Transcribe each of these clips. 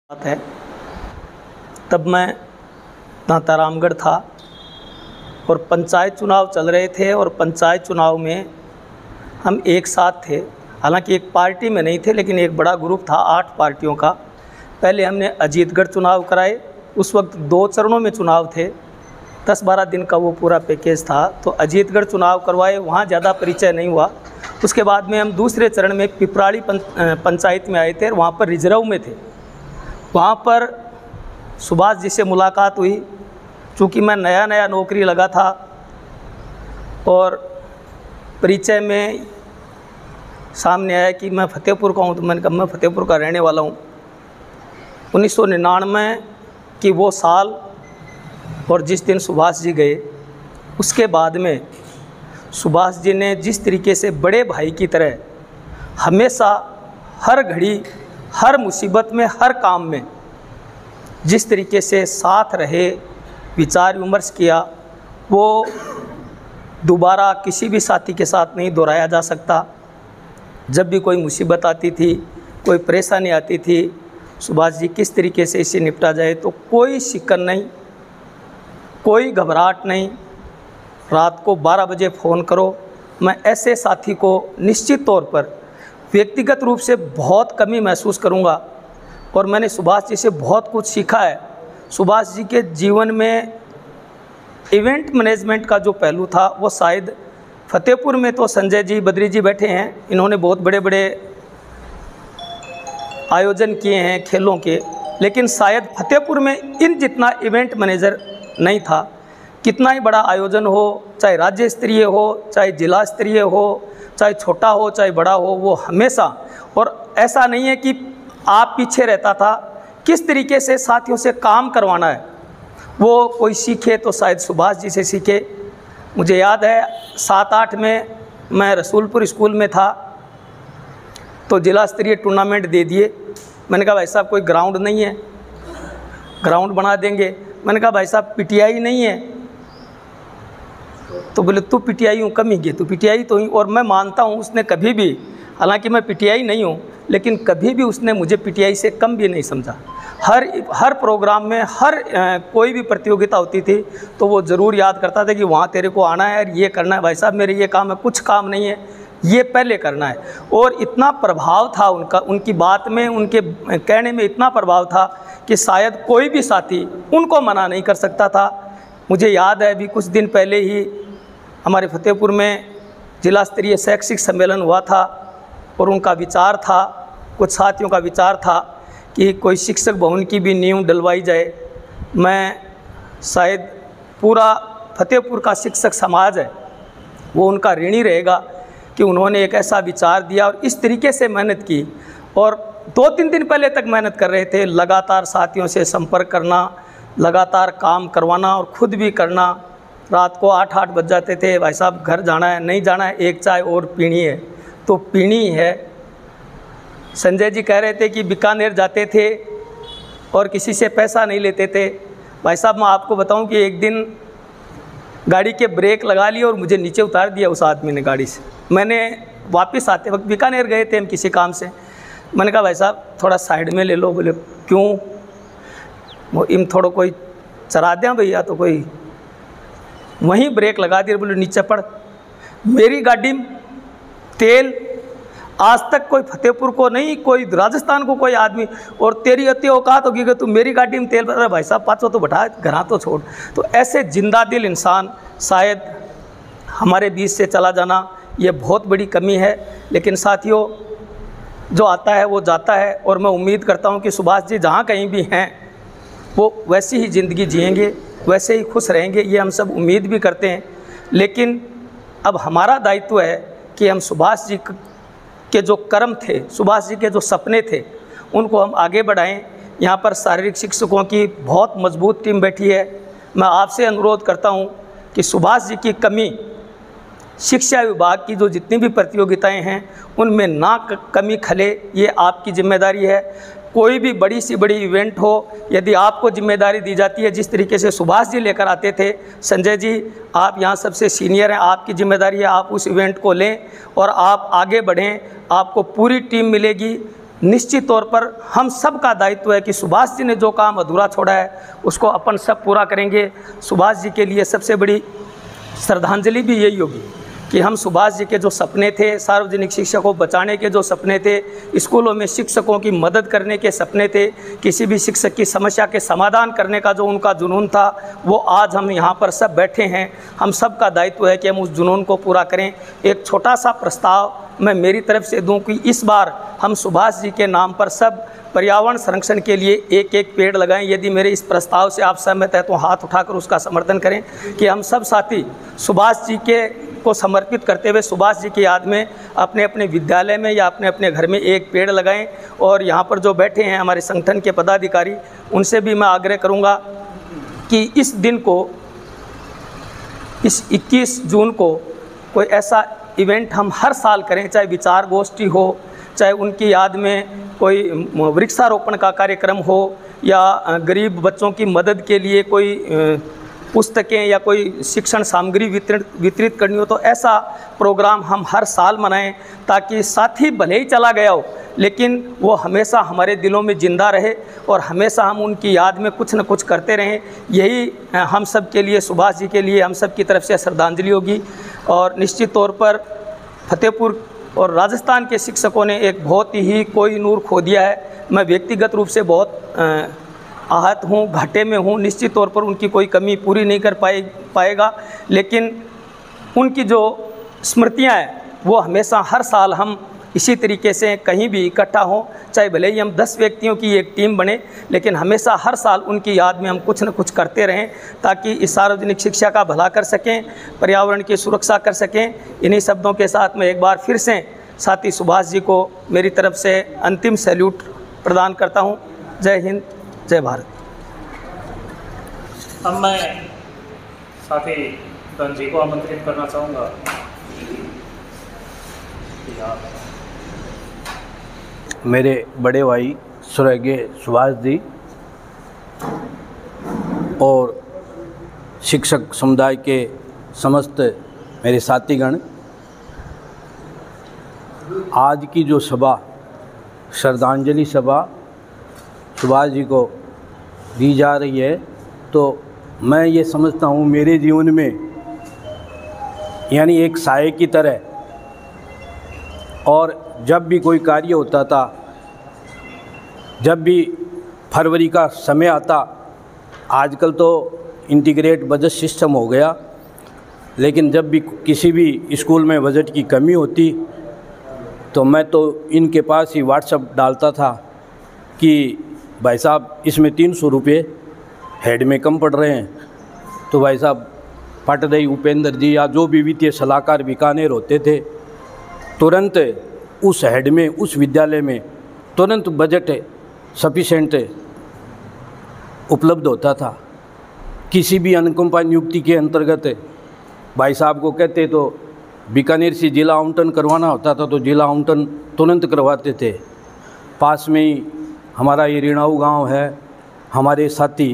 बात है, तब मैं दांता रामगढ़ था और पंचायत चुनाव चल रहे थे और पंचायत चुनाव में हम एक साथ थे। हालांकि एक पार्टी में नहीं थे, लेकिन एक बड़ा ग्रुप था 8 पार्टियों का। पहले हमने अजीतगढ़ चुनाव कराए, उस वक्त 2 चरणों में चुनाव थे, 10-12 दिन का वो पूरा पैकेज था। तो अजीतगढ़ चुनाव करवाए, वहाँ ज़्यादा परिचय नहीं हुआ। उसके बाद में हम दूसरे चरण में पिपराड़ी पंचायत में आए थे, वहाँ पर रिजर्व में थे। वहाँ पर सुभाष जी से मुलाकात हुई। चूँकि मैं नया नया नौकरी लगा था और परिचय में सामने आया कि मैं फतेहपुर का हूँ, तो मैंने कहा मैं फतेहपुर का रहने वाला हूँ। 1999 की वो साल और जिस दिन सुभाष जी गए, उसके बाद में सुभाष जी ने जिस तरीके से बड़े भाई की तरह हमेशा हर घड़ी, हर मुसीबत में, हर काम में जिस तरीके से साथ रहे, विचार विमर्श किया, वो दोबारा किसी भी साथी के साथ नहीं दोहराया जा सकता। जब भी कोई मुसीबत आती थी, कोई परेशानी आती थी, सुभाष जी किस तरीके से इससे निपटा जाए, तो कोई शिकन नहीं, कोई घबराहट नहीं। रात को 12 बजे फ़ोन करो। मैं ऐसे साथी को निश्चित तौर पर व्यक्तिगत रूप से बहुत कमी महसूस करूंगा और मैंने सुभाष जी से बहुत कुछ सीखा है। सुभाष जी के जीवन में इवेंट मैनेजमेंट का जो पहलू था, वो शायद फतेहपुर में तो संजय जी, बद्री जी बैठे हैं, इन्होंने बहुत बड़े बड़े आयोजन किए हैं खेलों के, लेकिन शायद फतेहपुर में इन जितना इवेंट मैनेजर नहीं था। कितना ही बड़ा आयोजन हो, चाहे राज्य स्तरीय हो, चाहे जिला स्तरीय हो, चाहे छोटा हो, चाहे बड़ा हो, वो हमेशा, और ऐसा नहीं है कि आप पीछे रहता था, किस तरीके से साथियों से काम करवाना है वो कोई सीखे तो शायद सुभाष जी से सीखे। मुझे याद है 7-8 में मैं रसूलपुर स्कूल में था, तो जिला स्तरीय टूर्नामेंट दे दिए। मैंने कहा भाई साहब कोई ग्राउंड नहीं है, ग्राउंड बना देंगे। मैंने कहा भाई साहब पीटीआई नहीं है, तो बोले तू पीटीआई हूँ, कम ही गए, तू पीटीआई तो ही। और मैं मानता हूँ उसने कभी भी, हालांकि मैं पीटीआई नहीं हूँ, लेकिन कभी भी उसने मुझे पीटीआई से कम भी नहीं समझा। हर प्रोग्राम में, कोई भी प्रतियोगिता होती थी तो वो ज़रूर याद करता था कि वहाँ तेरे को आना है और ये करना है। भाई साहब मेरे ये काम है, कुछ काम नहीं है, ये पहले करना है। और इतना प्रभाव था उनका, उनकी बात में, उनके कहने में इतना प्रभाव था कि शायद कोई भी साथी उनको मना नहीं कर सकता था। मुझे याद है अभी कुछ दिन पहले ही हमारे फतेहपुर में जिला स्तरीय शैक्षिक सम्मेलन हुआ था और उनका विचार था, कुछ साथियों का विचार था कि कोई शिक्षक भवन की भी नींव डलवाई जाए। मैं शायद पूरा फतेहपुर का शिक्षक समाज है वो उनका ऋणी रहेगा कि उन्होंने एक ऐसा विचार दिया और इस तरीके से मेहनत की। और 2-3 दिन पहले तक मेहनत कर रहे थे, लगातार साथियों से संपर्क करना, लगातार काम करवाना और ख़ुद भी करना। रात को 8-8 बज जाते थे, भाई साहब घर जाना है, नहीं जाना है, एक चाय और पीनी है तो पीनी है। संजय जी कह रहे थे कि बीकानेर जाते थे और किसी से पैसा नहीं लेते थे। भाई साहब मैं आपको बताऊं कि एक दिन गाड़ी के ब्रेक लगा लिए और मुझे नीचे उतार दिया उस आदमी ने गाड़ी से। मैंने वापस आते वक्त, बीकानेर गए थे हम किसी काम से, मैंने कहा भाई साहब थोड़ा साइड में ले लो। बोले क्यों? वो इम थोड़ा कोई चरा दें भैया, तो कोई वहीं ब्रेक लगा दिया। बोले नीचे पड़। मेरी गाड़ी में तेल आज तक कोई फतेहपुर को नहीं, कोई राजस्थान को कोई आदमी, और तेरी अति औकात होगी कि तू मेरी गाड़ी में तेल भर। भाई साहब 500 तो बढ़ा, घरा तो छोड़। तो ऐसे जिंदा दिल इंसान शायद हमारे बीच से चला जाना ये बहुत बड़ी कमी है। लेकिन साथियों जो आता है वो जाता है, और मैं उम्मीद करता हूँ कि सुभाष जी जहाँ कहीं भी हैं वो वैसी ही ज़िंदगी जिएंगे, वैसे ही खुश रहेंगे, ये हम सब उम्मीद भी करते हैं। लेकिन अब हमारा दायित्व है कि हम सुभाष जी के जो कर्म थे, सुभाष जी के जो सपने थे, उनको हम आगे बढ़ाएं। यहाँ पर शारीरिक शिक्षकों की बहुत मजबूत टीम बैठी है। मैं आपसे अनुरोध करता हूँ कि सुभाष जी की कमी, शिक्षा विभाग की जो जितनी भी प्रतियोगिताएं हैं उनमें ना कमी खले, ये आपकी जिम्मेदारी है। कोई भी बड़ी सी बड़ी इवेंट हो, यदि आपको जिम्मेदारी दी जाती है, जिस तरीके से सुभाष जी लेकर आते थे, संजय जी आप यहाँ सबसे सीनियर हैं, आपकी जिम्मेदारी है, आप उस इवेंट को लें और आप आगे बढ़ें। आपको पूरी टीम मिलेगी, निश्चित तौर पर हम सब का दायित्व है कि सुभाष जी ने जो काम अधूरा छोड़ा है उसको अपन सब पूरा करेंगे। सुभाष जी के लिए सबसे बड़ी श्रद्धांजलि भी यही होगी कि हम सुभाष जी के जो सपने थे, सार्वजनिक शिक्षा को बचाने के जो सपने थे, स्कूलों में शिक्षकों की मदद करने के सपने थे, किसी भी शिक्षक की समस्या के समाधान करने का जो उनका जुनून था, वो आज हम यहाँ पर सब बैठे हैं। हम सब का दायित्व है कि हम उस जुनून को पूरा करें। एक छोटा सा प्रस्ताव मैं मेरी तरफ से दूं कि इस बार हम सुभाष जी के नाम पर सब पर्यावरण संरक्षण के लिए एक एक पेड़ लगाएं। यदि मेरे इस प्रस्ताव से आप सहमत हैं तो हाथ उठाकर उसका समर्थन करें कि हम सब साथी सुभाष जी के को समर्पित करते हुए सुभाष जी की याद में अपने अपने विद्यालय में या अपने अपने घर में एक पेड़ लगाएं। और यहाँ पर जो बैठे हैं हमारे संगठन के पदाधिकारी, उनसे भी मैं आग्रह करूँगा कि इस दिन को, इस 21 जून को कोई ऐसा इवेंट हम हर साल करें, चाहे विचार गोष्ठी हो, चाहे उनकी याद में कोई वृक्षारोपण का कार्यक्रम हो, या गरीब बच्चों की मदद के लिए कोई पुस्तकें या कोई शिक्षण सामग्री वितरित करनी हो, तो ऐसा प्रोग्राम हम हर साल मनाएं ताकि साथी भले ही चला गया हो लेकिन वो हमेशा हमारे दिलों में ज़िंदा रहे और हमेशा हम उनकी याद में कुछ न कुछ करते रहें। यही हम सब के लिए, सुभाष जी के लिए हम सब की तरफ से श्रद्धांजलि होगी। और निश्चित तौर पर फतेहपुर और राजस्थान के शिक्षकों ने एक बहुत ही कोहिनूर खो दिया है। मैं व्यक्तिगत रूप से बहुत आहत हूँ, घाटे में हूँ। निश्चित तौर पर उनकी कोई कमी पूरी नहीं कर पाएगा, लेकिन उनकी जो स्मृतियाँ हैं वो हमेशा हर साल हम इसी तरीके से कहीं भी इकट्ठा हों, चाहे भले ही हम 10 व्यक्तियों की एक टीम बने, लेकिन हमेशा हर साल उनकी याद में हम कुछ न कुछ करते रहें ताकि इस सार्वजनिक शिक्षा का भला कर सकें, पर्यावरण की सुरक्षा कर सकें। इन्हीं शब्दों के साथ मैं एक बार फिर से साथी सुभाष जी को मेरी तरफ से अंतिम सैल्यूट प्रदान करता हूँ। जय हिंद, जय भारत। अब मैं साथी धन जी को आमंत्रित करना चाहूँगा। मेरे बड़े भाई स्वर्गीय सुभाष जी और शिक्षक समुदाय के समस्त मेरे साथीगण, आज की जो सभा श्रद्धांजलि सभा सुभाष जी को दी जा रही है, तो मैं ये समझता हूँ मेरे जीवन में यानी एक साये की तरह, और जब भी कोई कार्य होता था, जब भी फरवरी का समय आता, आजकल तो इंटीग्रेट बजट सिस्टम हो गया, लेकिन जब भी किसी भी स्कूल में बजट की कमी होती तो मैं तो इनके पास ही व्हाट्सएप डालता था कि भाई साहब इसमें 300 रुपये हेड में कम पड़ रहे हैं। तो भाई साहब पाटदई उपेंद्र जी या जो भी वित्तीय सलाहकार बीकानेर होते थे, तुरंत उस हेड में, उस विद्यालय में तुरंत बजट सफिशेंट उपलब्ध होता था। किसी भी अनुकंपा नियुक्ति के अंतर्गत भाई साहब को कहते तो बीकानेर से जिला आवंटन करवाना होता था तो जिला आवंटन तुरंत करवाते थे। पास में ही हमारा ये रिणाऊ गांव है, हमारे साथी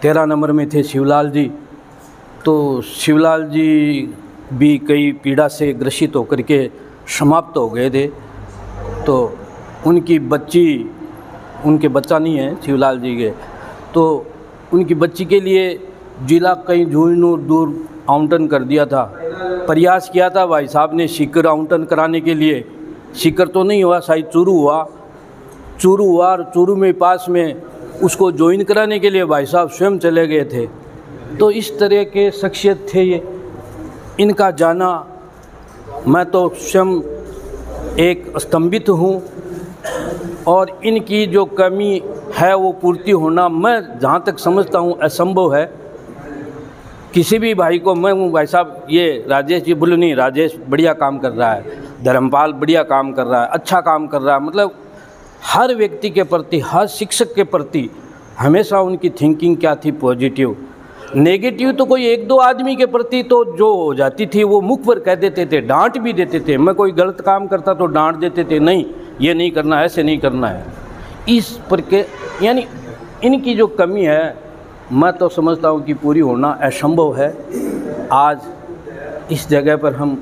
13 नंबर में थे शिवलाल जी, तो शिवलाल जी भी कई पीड़ा से ग्रसित होकर के समाप्त हो गए थे। तो उनकी बच्ची, उनके बच्चा नहीं है शिवलाल जी के, तो उनकी बच्ची के लिए जिला कहीं दूर आवंटन कर दिया था। प्रयास किया था भाई साहब ने सीकर आवंटन कराने के लिए, सीकर तो नहीं हुआ, शायद चूरू हुआ और चूरू में पास में उसको ज्वाइन कराने के लिए भाई साहब स्वयं चले गए थे। तो इस तरह के शख्सियत थे ये। इनका जाना, मैं तो स्वयं एक स्तंभित हूँ और इनकी जो कमी है वो पूर्ति होना मैं जहाँ तक समझता हूँ असंभव है। किसी भी भाई को मैं भाई साहब ये राजेश जी बोले नहीं, राजेश बढ़िया काम कर रहा है, धर्मपाल बढ़िया काम कर रहा है, अच्छा काम कर रहा है, मतलब हर व्यक्ति के प्रति, हर शिक्षक के प्रति हमेशा उनकी थिंकिंग क्या थी, पॉजिटिव। नेगेटिव तो कोई एक दो आदमी के प्रति तो जो हो जाती थी वो मुख पर कह देते थे, डांट भी देते थे। मैं कोई गलत काम करता तो डांट देते थे, नहीं ये नहीं करना है, ऐसे नहीं करना है। इस पर के यानी इनकी जो कमी है मैं तो समझता हूँ कि पूरी होना असंभव है। आज इस जगह पर हम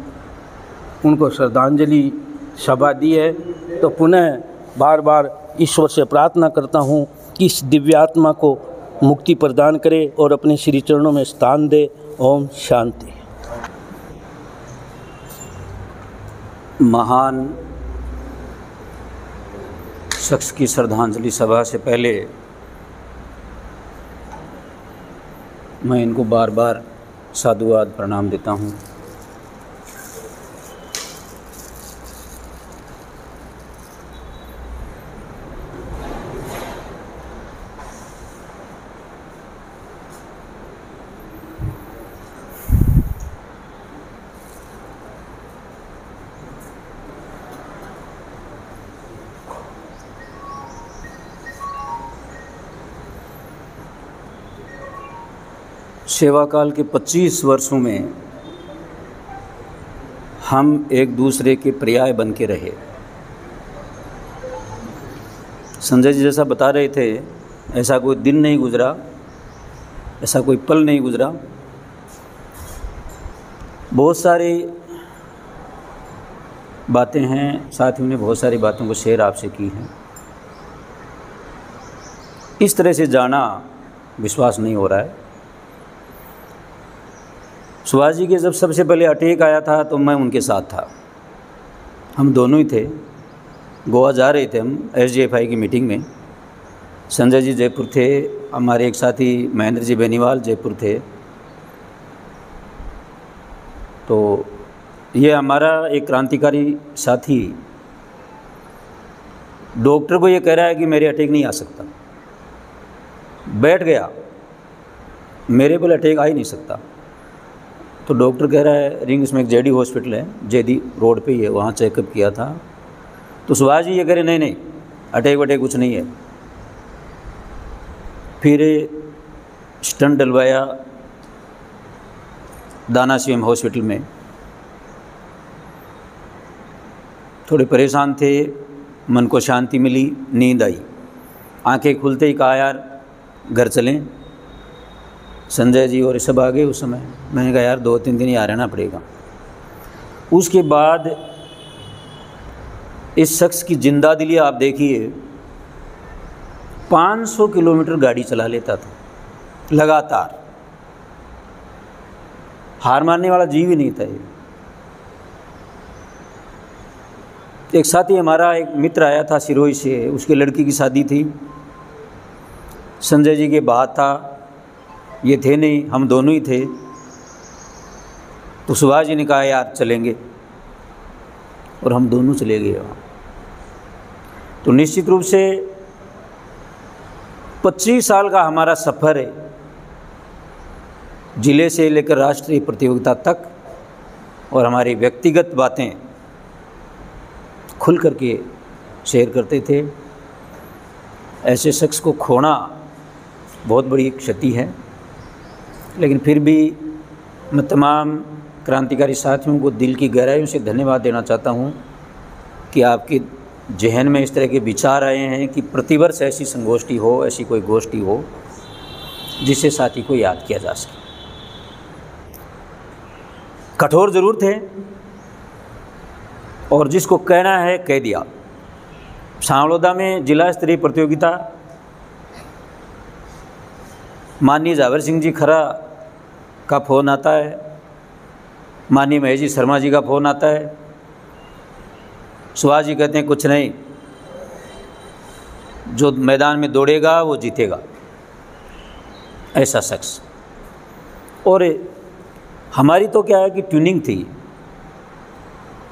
उनको श्रद्धांजलि सभा दी है, तो पुनः बार बार ईश्वर से प्रार्थना करता हूँ कि इस दिव्यात्मा को मुक्ति प्रदान करे और अपने श्री चरणों में स्थान दे। ओम शांति। महान शख्स की श्रद्धांजलि सभा से पहले मैं इनको बार बार साधुवाद प्रणाम देता हूँ। सेवा काल के 25 वर्षों में हम एक दूसरे के पर्याय बन के रहे। संजय जी जैसा बता रहे थे, ऐसा कोई दिन नहीं गुजरा, ऐसा कोई पल नहीं गुजरा। बहुत सारी बातें हैं, साथियों ने बहुत सारी बातों को शेयर आपसे की हैं। इस तरह से जाना विश्वास नहीं हो रहा है। सुभाष जी के जब सबसे पहले अटैक आया था तो मैं उनके साथ था, हम दोनों ही थे। गोवा जा रहे थे हम SGFI की मीटिंग में। संजय जी जयपुर थे, हमारे एक साथी महेंद्र जी बेनीवाल जयपुर थे। तो ये हमारा एक क्रांतिकारी साथी डॉक्टर को ये कह रहा है कि मेरे अटैक नहीं आ सकता। बैठ गया, मेरे पर अटैक आ ही नहीं सकता। तो डॉक्टर कह रहा है रिंग्स में एक JD हॉस्पिटल है, JD रोड पे ही है, वहाँ चेकअप किया था। तो सुभाष जी ये कह रहे नहीं अटैक वटैक कुछ नहीं है। फिर स्टंट डलवाया दाना CM हॉस्पिटल में। थोड़े परेशान थे, मन को शांति मिली, नींद आई। आंखें खुलते ही कहा यार घर चलें। संजय जी और सब आ गए उस समय। मैंने कहा यार 2-3 दिन यहाँ रहना पड़ेगा। उसके बाद इस शख्स की जिंदा दिली आप देखिए, 500 किलोमीटर गाड़ी चला लेता था लगातार। हार मानने वाला जीव ही नहीं था ये। एक साथी हमारा, एक मित्र आया था सिरोही से, उसकी लड़की की शादी थी। संजय जी के बात था, ये थे नहीं, हम दोनों ही थे। तो सुभाष जी ने कहा यार चलेंगे, और हम दोनों चले गए वहाँ। तो निश्चित रूप से 25 साल का हमारा सफ़र है, जिले से लेकर राष्ट्रीय प्रतियोगिता तक, और हमारी व्यक्तिगत बातें खुल करके शेयर करते थे। ऐसे शख्स को खोना बहुत बड़ी क्षति है, लेकिन फिर भी मैं तमाम क्रांतिकारी साथियों को दिल की गहराइयों से धन्यवाद देना चाहता हूं कि आपके जहन में इस तरह के विचार आए हैं कि प्रतिवर्ष ऐसी संगोष्ठी हो, ऐसी कोई गोष्ठी हो जिससे साथी को याद किया जा सके। कठोर ज़रूर थे, और जिसको कहना है कह दिया। सांवलोदा में जिला स्तरीय प्रतियोगिता, माननीय जावर सिंह जी खरा का फ़ोन आता है, माननीय महेश जी शर्मा जी का फ़ोन आता है। सुभाष जी कहते हैं कुछ नहीं, जो मैदान में दौड़ेगा वो जीतेगा। ऐसा शख्स। और हमारी तो क्या है कि ट्यूनिंग थी।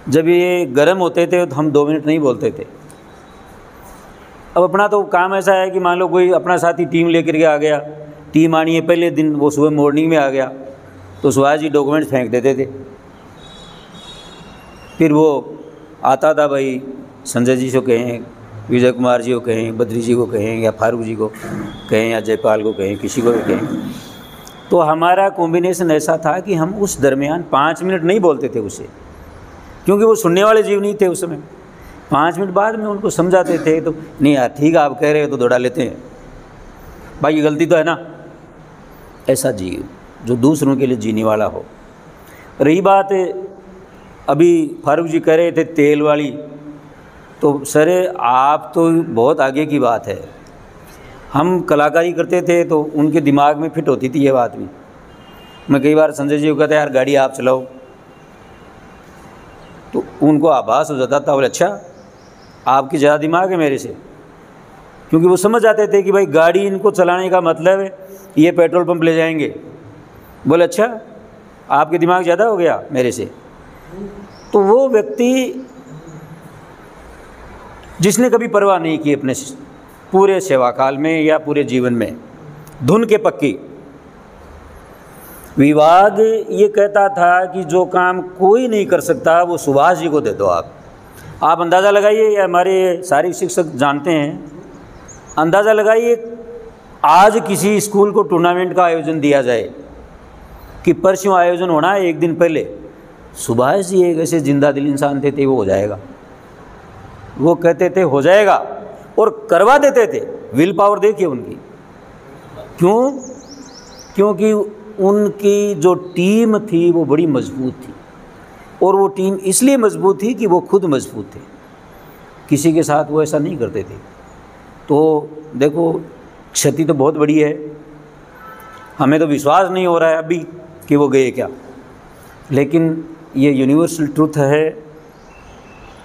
जब ये गर्म होते थे तो हम 2 मिनट नहीं बोलते थे। अब अपना तो काम ऐसा है कि मान लो कोई अपना साथी टीम लेकर के आ गया, टीम आनी है पहले दिन, वो सुबह मॉर्निंग में आ गया, तो सुभाष जी डॉक्यूमेंट्स फेंक देते थे। फिर वो आता था, भाई संजय जी को कहें, विजय कुमार जी को कहें, बद्री जी को कहें, या फारूक जी को कहें, या जयपाल को कहें, किसी को भी कहें। तो हमारा कॉम्बिनेशन ऐसा था कि हम उस दरमियान 5 मिनट नहीं बोलते थे उसे, क्योंकि वो सुनने वाले जीव नहीं थे उस समय। 5 मिनट बाद में उनको समझाते थे, तो नहीं यार ठीक है आप कह रहे हो तो दौड़ा लेते हैं, भाई ये गलती तो है ना। ऐसा जीव जो दूसरों के लिए जीने वाला हो। रही बात अभी फारूक जी कह रहे थे तेल वाली, तो सर आप तो बहुत आगे की बात है। हम कलाकारी करते थे तो उनके दिमाग में फिट होती थी ये बात भी। मैं कई बार संजय जी को कहता यार गाड़ी आप चलाओ, तो उनको आभास हो जाता था, बोले अच्छा आपकी ज़्यादा दिमाग है मेरे से, क्योंकि वो समझ जाते थे कि भाई गाड़ी इनको चलाने का मतलब है ये पेट्रोल पंप ले जाएंगे। बोले अच्छा आपके दिमाग ज़्यादा हो गया मेरे से। तो वो व्यक्ति जिसने कभी परवाह नहीं की अपने पूरे सेवा काल में या पूरे जीवन में, धुन के पक्की। विभाग ये कहता था कि जो काम कोई नहीं कर सकता वो सुभाष जी को दे दो। आप अंदाज़ा लगाइए, या हमारे सारे शिक्षक जानते हैं, अंदाज़ा लगाइए आज किसी स्कूल को टूर्नामेंट का आयोजन दिया जाए कि परसों आयोजन होना है, एक दिन पहले सुभाष जी एक ऐसे जिंदा दिल इंसान थे वो हो जाएगा। वो कहते थे हो जाएगा और करवा देते थे। विल पावर देखिए उनकी। क्यों? क्योंकि उनकी जो टीम थी वो बड़ी मजबूत थी, और वो टीम इसलिए मजबूत थी कि वो खुद मजबूत थे, किसी के साथ वो ऐसा नहीं करते थे। तो देखो क्षति तो बहुत बड़ी है, हमें तो विश्वास नहीं हो रहा है अभी कि वो गए क्या, लेकिन ये यूनिवर्सल ट्रुथ है,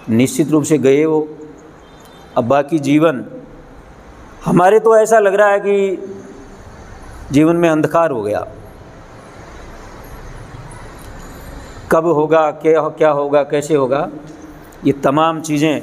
निश्चित रूप से गए वो। अब बाकी जीवन हमारे तो ऐसा लग रहा है कि जीवन में अंधकार हो गया। कब होगा, क्या होगा, कैसे होगा, ये तमाम चीज़ें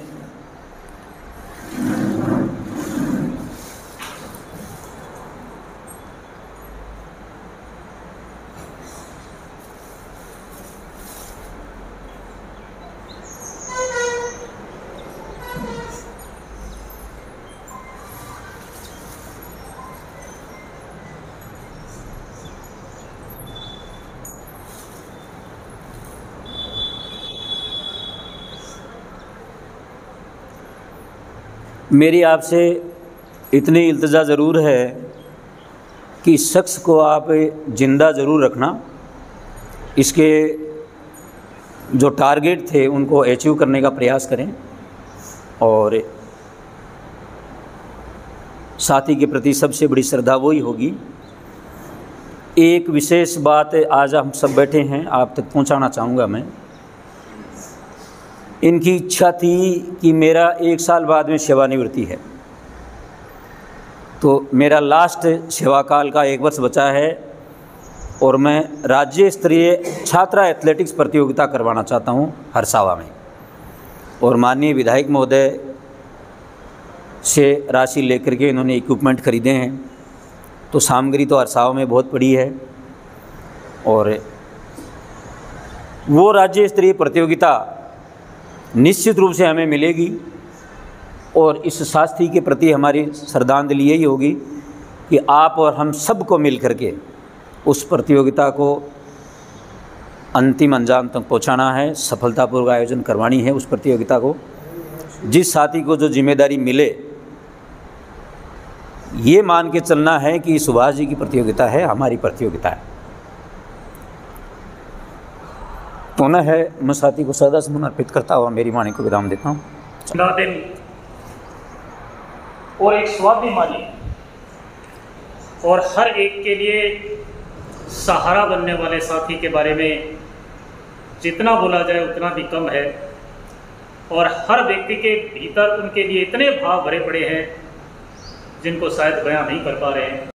मेरी आपसे इतनी इल्तिजा ज़रूर है कि शख्स को आप ज़िंदा ज़रूर रखना, इसके जो टारगेट थे उनको अचीव करने का प्रयास करें, और साथी के प्रति सबसे बड़ी श्रद्धा वही होगी। एक विशेष बात आज हम सब बैठे हैं आप तक पहुंचाना चाहूँगा मैं। इनकी इच्छा थी कि मेरा 1 साल बाद में सेवानिवृत्ति है, तो मेरा लास्ट सेवा काल का 1 वर्ष बचा है, और मैं राज्य स्तरीय छात्रा एथलेटिक्स प्रतियोगिता करवाना चाहता हूं हरसावा में। और माननीय विधायक महोदय से राशि लेकर के इन्होंने इक्विपमेंट खरीदे हैं, तो सामग्री तो हरसावा में बहुत पड़ी है, और वो राज्य स्तरीय प्रतियोगिता निश्चित रूप से हमें मिलेगी। और इस शास्त्री के प्रति हमारी श्रद्धांजलि यही होगी कि आप और हम सब को मिल करके उस प्रतियोगिता को अंतिम अंजाम तक पहुंचाना है, सफलतापूर्वक आयोजन करवानी है उस प्रतियोगिता को। जिस साथी को जो जिम्मेदारी मिले, ये मान के चलना है कि सुभाष जी की प्रतियोगिता है, हमारी प्रतियोगिता है। तो न है, मैं साथी को सदा सुमन अर्पित करता हुआ मेरी वाणी को विराम देता हूँ। दिन और एक स्वाभिमानी और हर एक के लिए सहारा बनने वाले साथी के बारे में जितना बोला जाए उतना भी कम है, और हर व्यक्ति के भीतर उनके लिए इतने भाव भरे पड़े हैं जिनको शायद बयां नहीं कर पा रहे हैं।